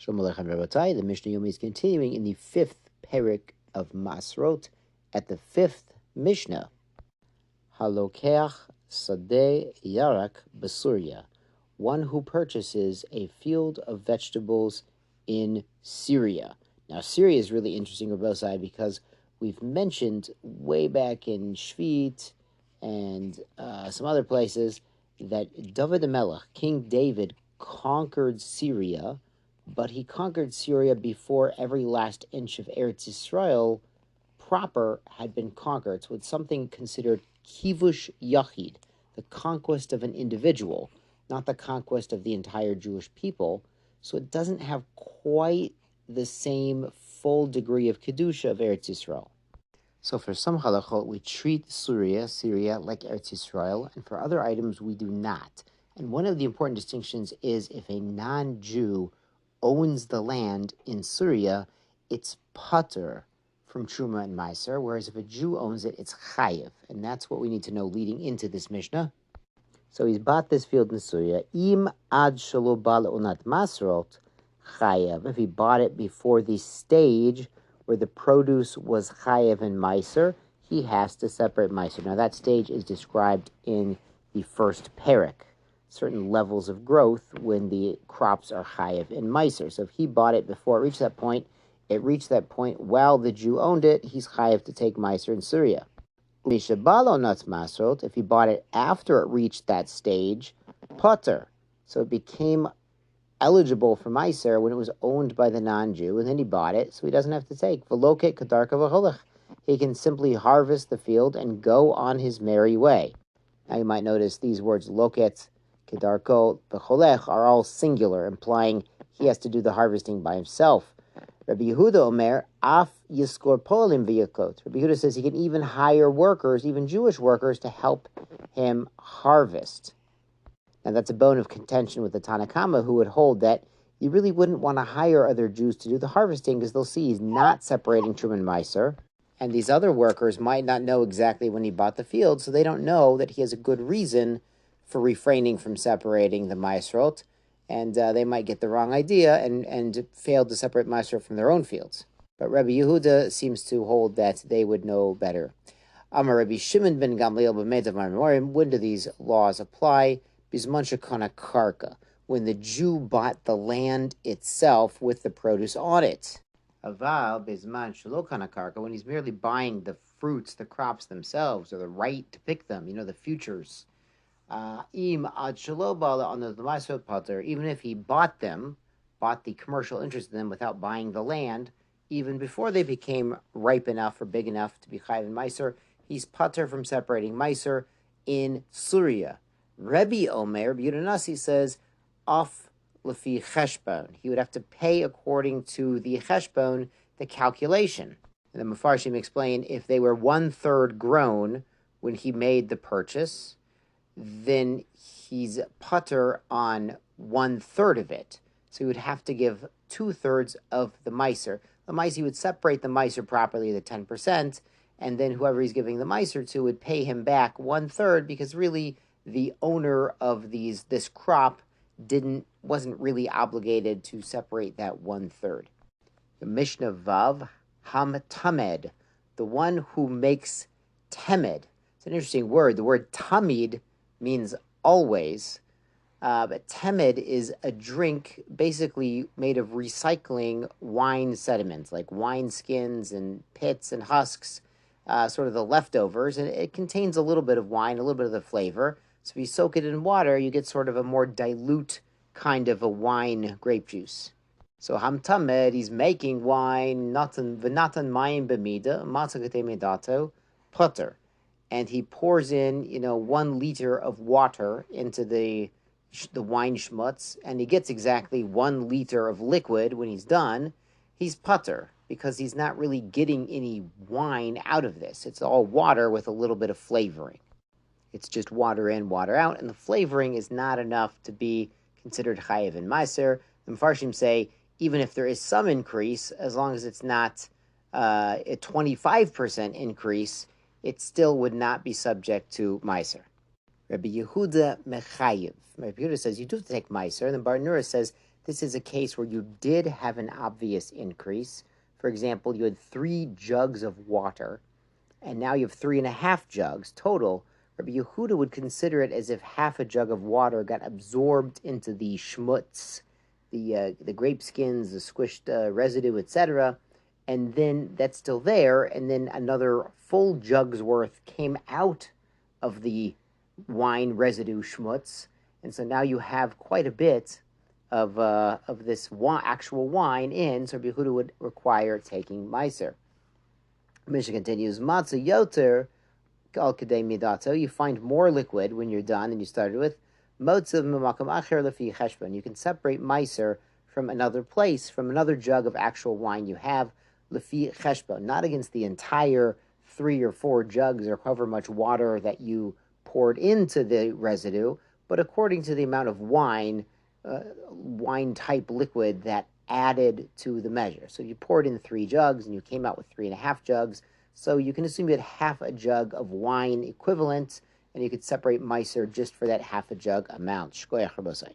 Shalom Aleichem Rabbatai. The Mishnah Yomi is continuing in the fifth parak of Maasrot at the fifth Mishnah. Halokeach sadeh yarak b'Syria, one who purchases a field of vegetables in Syria. Now, Syria is really interesting, Rabbatai, because we've mentioned way back in Shvit and some other places that David HaMelech, King David, conquered Syria, but he conquered Syria before every last inch of Eretz Yisrael proper had been conquered. So it's something considered kivush yachid, the conquest of an individual, not the conquest of the entire Jewish people. So it doesn't have quite the same full degree of kedusha of Eretz Yisrael. So for some halachot, we treat Syria like Eretz Yisrael, and for other items, we do not. And one of the important distinctions is if a non-Jew owns the land in Syria, it's pater from Truma and Maaser, whereas if a Jew owns it, it's chayev. And that's what we need to know leading into this Mishnah. So he's bought this field in Syria. Im ad shelo ba le'onat Maasrot chayev. If he bought it before the stage where the produce was chayev and Maaser, he has to separate Maaser. Now that stage is described in the first parak. Certain levels of growth when the crops are chayev and Maaser. So if he bought it before it reached that point while the Jew owned it, he's chayev to take Maaser in Syria. Mishabalo nuts Maasrot, if he bought it after it reached that stage, pater. So it became eligible for Maaser when it was owned by the non-Jew, and then he bought it, so he doesn't have to take. Veloket kadarka v'cholech. He can simply harvest the field and go on his merry way. Now you might notice these words loket, kedarko, v'cholech are all singular, implying he has to do the harvesting by himself. Rabbi Yehuda Omer, af yiskor polim v'yakot. Rabbi Yehuda says he can even hire workers, even Jewish workers, to help him harvest. Now that's a bone of contention with the Tanakama, who would hold that you really wouldn't want to hire other Jews to do the harvesting because they'll see he's not separating Truma and Maaser, and these other workers might not know exactly when he bought the field, so they don't know that he has a good reason for refraining from separating the Maasrot, and they might get the wrong idea and fail to separate Maaser from their own fields. But Rabbi Yehuda seems to hold that they would know better. Amar Rabbi Shimon ben Gamliel b'meitav ma'amorim. When do these laws apply? Bisman shekana karka, when the Jew bought the land itself with the produce on it. Aval bisman shelo kana karka, when he's merely buying the fruits, the crops themselves, or the right to pick them, the futures. Im ad shelo bala on the Maasrot pater, even if he bought the commercial interest in them without buying the land, even before they became ripe enough or big enough to be chayiv and Maaser, he's pater from separating Maaser in Syria. Rebbe Omer, Rabbi Yehuda Nasi says, off lefi cheshbon. He would have to pay according to the cheshbon, the calculation. And the Mefarshim explain, if they were 1/3 grown when he made the purchase, then he's pater on 1/3 of it. So he would have to give 2/3 of the Maaser. The Maaser, he would separate the Maaser properly, the 10%, and then whoever he's giving the Maaser to would pay him back 1/3, because really the owner of this crop wasn't really obligated to separate that 1/3. The Mishnah Vav, Ham Tamed, the one who makes temed. It's an interesting word. The word tamid means always, but temed is a drink basically made of recycling wine sediments, like wine skins and pits and husks, sort of the leftovers, and it contains a little bit of wine, a little bit of the flavor. So if you soak it in water, you get sort of a more dilute kind of a wine grape juice. So Hamtamed, he's making wine, v'natan mayim b'mida, matzakate medato, putter. And he pours in, 1 liter of water into the wine schmutz, and he gets exactly 1 liter of liquid when he's done. He's putter, because he's not really getting any wine out of this. It's all water with a little bit of flavoring. It's just water in, water out, and the flavoring is not enough to be considered chayev and Maaser. The Mefarshim say, even if there is some increase, as long as it's not a 25% increase, it still would not be subject to Maaser. Rabbi Yehuda mechayev. Rabbi Yehuda says, you do have to take Maaser, and then Bar Nura says, This is a case where you did have an obvious increase. For example, you had 3 jugs of water, and now you have 3.5 jugs total. Rabbi Yehuda would consider it as if half a jug of water got absorbed into the schmutz, the grape skins, the squished residue, etc., and then that's still there, and then another full jug's worth came out of the wine residue schmutz, and so now you have quite a bit of this actual wine in. So Rabbi Yehuda would require taking Maaser. Mishnah continues, Matzah yoter kal kedei midato. You find more liquid when you're done than you started with. Motzav mimakam acher lefi cheshbon. You can separate Maaser from another place, from another jug of actual wine you have, lefi cheshbon, not against the entire 3 or 4 jugs or however much water that you poured into the residue, but according to the amount of wine type liquid that added to the measure. So you poured in 3 jugs and you came out with 3.5 jugs. So you can assume you had half a jug of wine equivalent, and you could separate Maaser just for that half a jug amount. Shkoyach Rabosai.